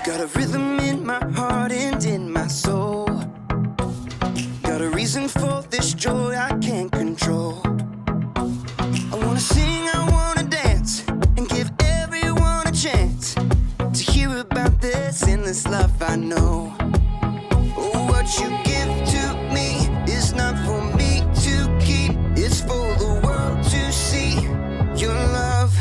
Got a rhythm in my heart and in my soul. Got a reason for this joy I can't control. I wanna sing, I wanna dance, and give everyone a chance to hear about this endless love I know. Oh, what you give to me is not for me to keep. It's for the world to see your love.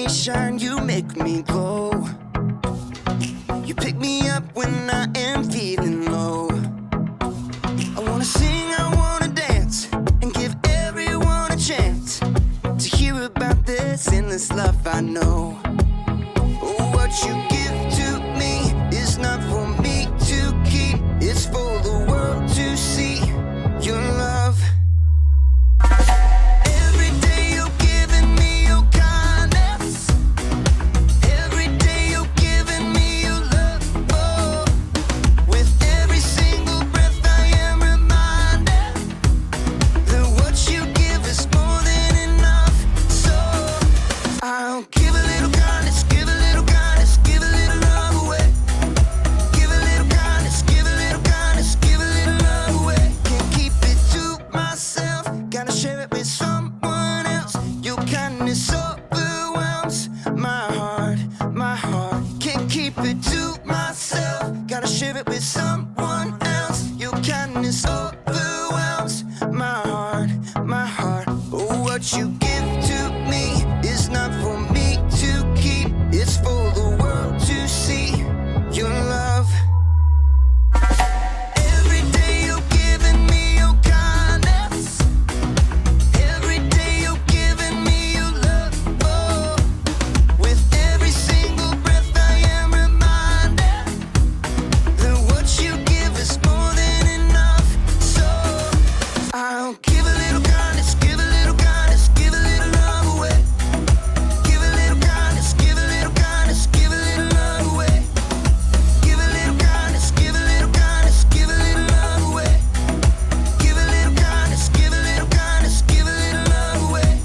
Shine, you make me glow. You pick me up when I am feeling low. I wanna sing, I wanna dance, and give everyone a chance to hear about this endless love I know. Oh, what you give to me is not for me to keep. It's for the world to see your love. What you give to me is not for me to keep. It's for the world to see your love. Every day you're giving me your kindness. Every day you're giving me your love. Oh, with every single breath I am reminded that what you give is more than enough. So I'll give a little kindness, give a little kindness, give a little love away. Give a little kindness, give a little kindness, give a little love away. Give a little kindness, give a little kindness, give a little love away. Give a little kindness, give a little kindness, give a little love away.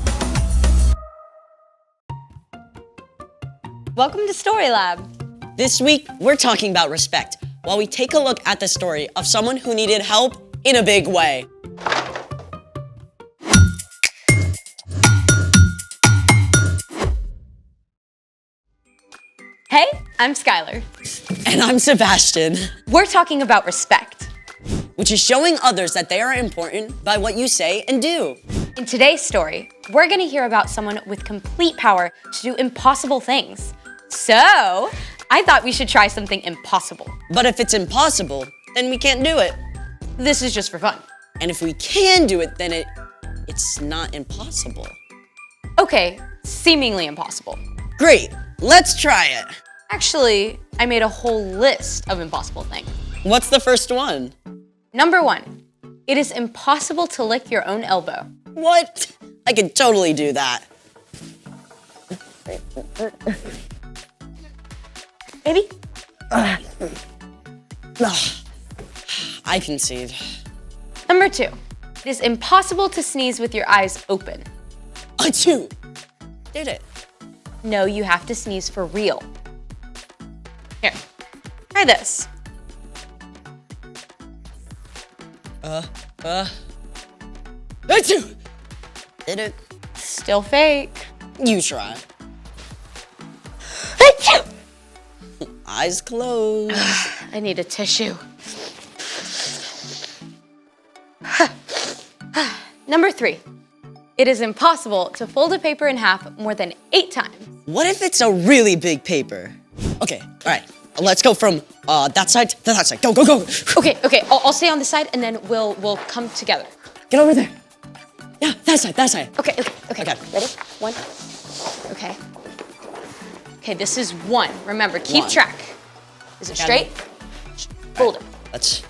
Welcome to Story Lab. This week, we're talking about respect, while we take a look at the story of someone who needed help in a big way. Hey, I'm Skylar. And I'm Sebastian, We're talking about respect. which is showing others that they are important by what you say and do. In today's story, we're gonna hear about someone with complete power to do impossible things. So, I thought we should try something impossible. But if it's impossible, then we can't do it. This is just for fun. And if we can do it, then it's not impossible. Okay, seemingly impossible. Great, let's try it. Actually, I made a whole list of impossible things. What's the first one? Number 1, it is impossible to lick your own elbow. What? I could totally do that. Baby? I concede. Number 2, it is impossible to sneeze with your eyes open. I too did it. No, you have to sneeze for real. Here, try this. Achoo! Did it? Still fake. You try. Achoo! Eyes closed. I need a tissue. Number 3. It is impossible to fold a paper in half more than 8 times. What if it's a really big paper? Okay, all right. Let's go from that side to that side. Go, go, go. Okay, I'll stay on this side and then we'll come together. Get over there. Yeah, that side, that side. Okay. Okay. Ready? 1. Okay. Okay, this is 1. Remember, keep 1. track. Is it Okay. straight? Fold it. Let's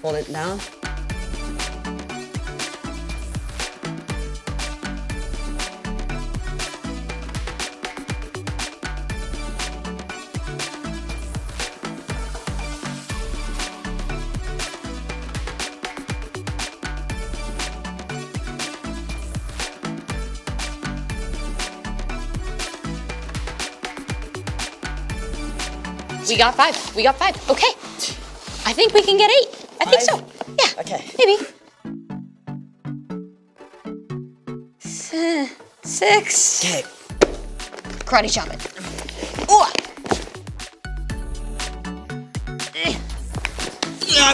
hold it down. We got 5. Okay. I think we can get 8. I think so. 5? Yeah. Okay. Maybe. 6. Okay. Karate chop it. Oh. Yeah.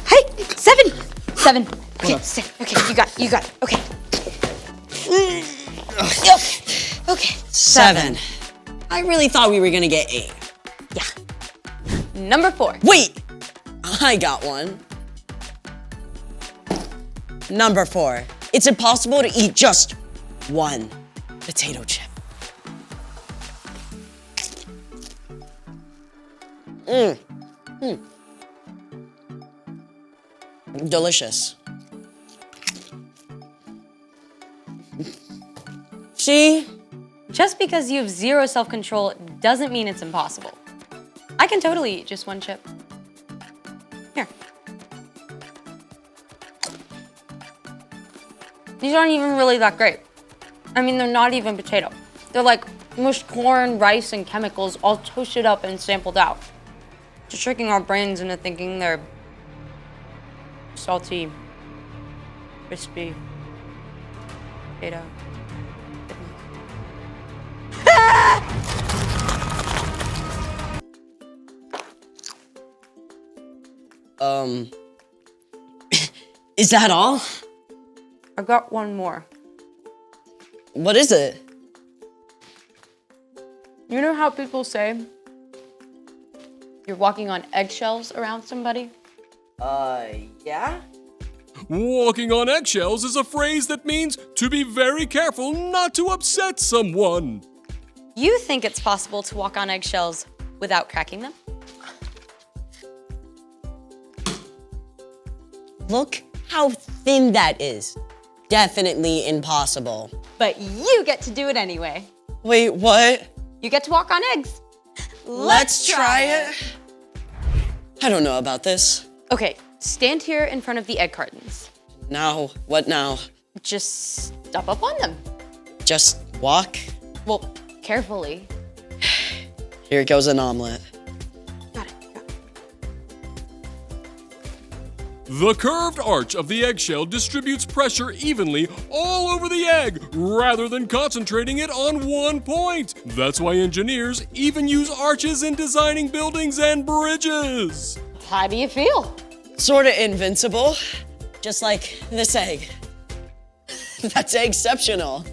Hey, 7. Okay, stay. Okay, you got it. Okay. Okay. 7. I really thought we were gonna get 8. Yeah. Number 4. Wait! I got one. Number 4. It's impossible to eat just one potato chip. Delicious. See? Just because you have 0 self-control doesn't mean it's impossible. I can totally eat just one chip. Here. These aren't even really that great. I mean, they're not even potato. They're like mushed corn, rice, and chemicals all toasted up and sampled out. Just tricking our brains into thinking they're salty, crispy, potato. Is that all? I got one more. What is it? You know how people say you're walking on eggshells around somebody? Yeah? Walking on eggshells is a phrase that means to be very careful not to upset someone. You think it's possible to walk on eggshells without cracking them? Look how thin that is. Definitely impossible. But you get to do it anyway. Wait, what? You get to walk on eggs. Let's try it. I don't know about this. Okay, stand here in front of the egg cartons. Now, what now? Just step up on them. Just walk? Well, carefully. Here goes an omelet. Got it. The curved arch of the eggshell distributes pressure evenly all over the egg rather than concentrating it on one point. That's why engineers even use arches in designing buildings and bridges. How do you feel? Sorta invincible. Just like this egg. That's exceptional.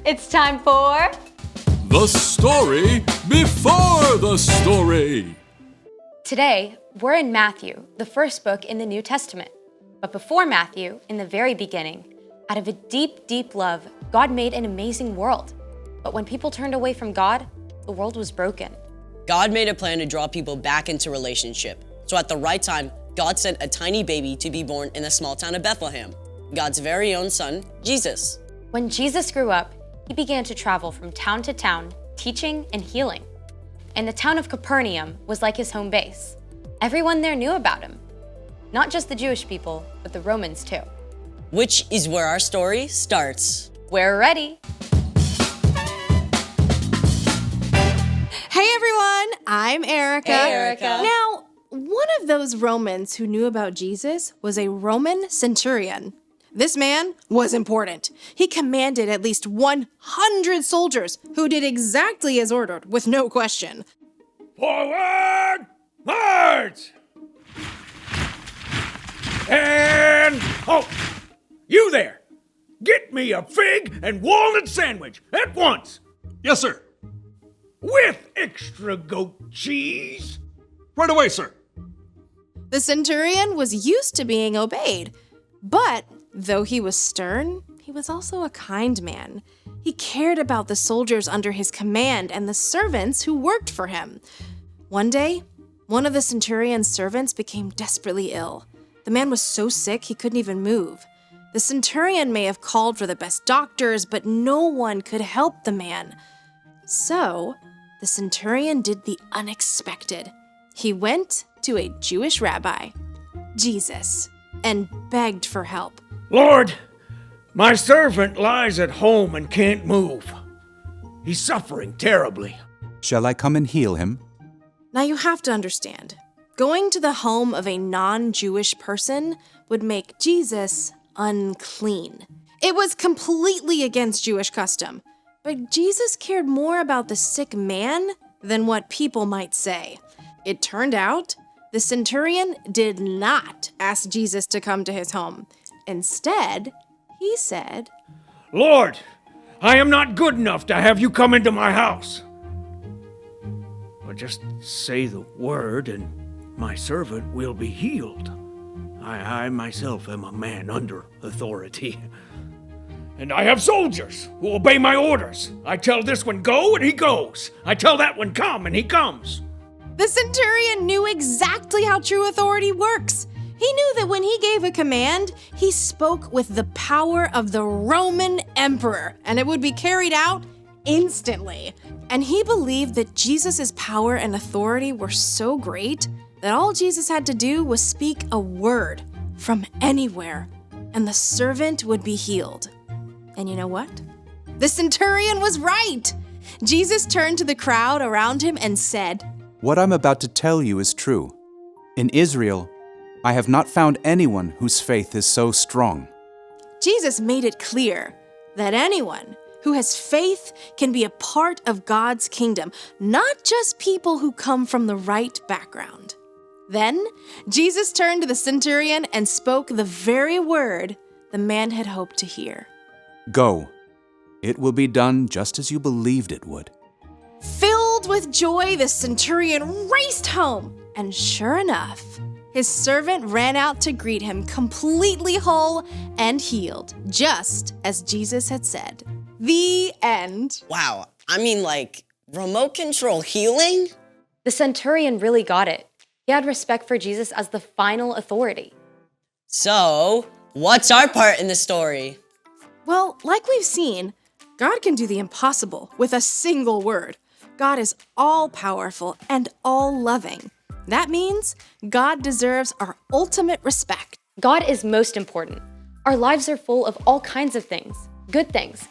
It's time for... The story before the story. Today, we're in Matthew, the first book in the New Testament. But before Matthew, in the very beginning, out of a deep, deep love, God made an amazing world. But when people turned away from God, the world was broken. God made a plan to draw people back into relationship. So at the right time, God sent a tiny baby to be born in the small town of Bethlehem, God's very own son, Jesus. When Jesus grew up, he began to travel from town to town, teaching and healing. And the town of Capernaum was like his home base. Everyone there knew about him. Not just the Jewish people, but the Romans too. Which is where our story starts. We're ready. Hey everyone, I'm Erica. Hey, Erica. Now, one of those Romans who knew about Jesus was a Roman centurion. This man was important. He commanded at least 100 soldiers who did exactly as ordered with no question. Forward! March! And halt! You there! Get me a fig and walnut sandwich at once! Yes, sir. With extra goat cheese! Right away, sir. The centurion was used to being obeyed, but though he was stern, he was also a kind man. He cared about the soldiers under his command and the servants who worked for him. One day, one of the centurion's servants became desperately ill. The man was so sick he couldn't even move. The centurion may have called for the best doctors, but no one could help the man. So, the centurion did the unexpected. He went to a Jewish rabbi, Jesus, and begged for help. Lord, my servant lies at home and can't move. He's suffering terribly. Shall I come and heal him? Now you have to understand, going to the home of a non-Jewish person would make Jesus unclean. It was completely against Jewish custom, but Jesus cared more about the sick man than what people might say. It turned out the centurion did not ask Jesus to come to his home. Instead, he said, Lord, I am not good enough to have you come into my house. But just say the word and my servant will be healed. I myself am a man under authority. And I have soldiers who obey my orders. I tell this one go and he goes. I tell that one come and he comes. The centurion knew exactly how true authority works. He knew that when he gave a command, he spoke with the power of the Roman emperor, and it would be carried out instantly. And he believed that Jesus' power and authority were so great that all Jesus had to do was speak a word from anywhere, and the servant would be healed. And you know what? The centurion was right. Jesus turned to the crowd around him and said, What I'm about to tell you is true. In Israel, I have not found anyone whose faith is so strong. Jesus made it clear that anyone who has faith can be a part of God's kingdom, not just people who come from the right background. Then, Jesus turned to the centurion and spoke the very word the man had hoped to hear. Go. It will be done just as you believed it would. Filled with joy, the centurion raced home, and sure enough, his servant ran out to greet him completely whole and healed, just as Jesus had said. The end. Wow, I mean, like, remote control healing? The centurion really got it. He had respect for Jesus as the final authority. So, what's our part in the story? Well, like we've seen, God can do the impossible with a single word. God is all-powerful and all-loving. That means God deserves our ultimate respect. God is most important. Our lives are full of all kinds of things, good things,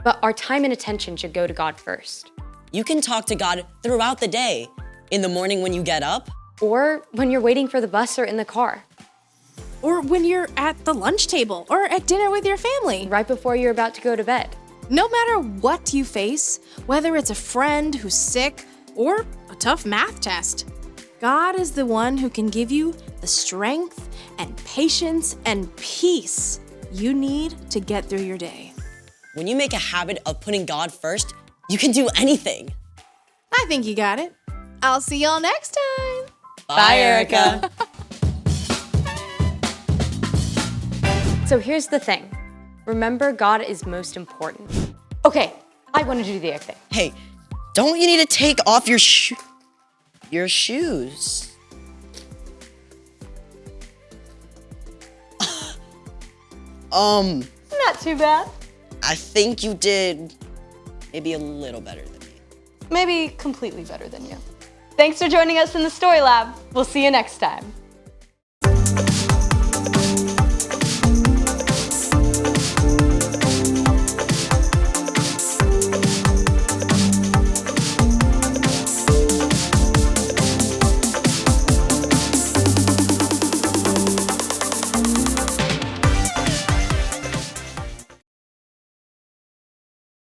but our time and attention should go to God first. You can talk to God throughout the day. In the morning when you get up, Or when you're waiting for the bus or in the car, Or when you're at the lunch table or at dinner with your family. right before you're about to go to bed. No matter what you face, whether it's a friend who's sick or a tough math test, God is the one who can give you the strength and patience and peace you need to get through your day. when you make a habit of putting God first, you can do anything. I think you got it. I'll see y'all next time. Bye, Erica. So here's the thing. Remember, God is most important. Okay, I want to do the egg thing. Hey, don't you need to take off your shoes? Not too bad. I think you did maybe a little better than me. Maybe completely better than you. Thanks for joining us in the Story Lab. We'll see you next time.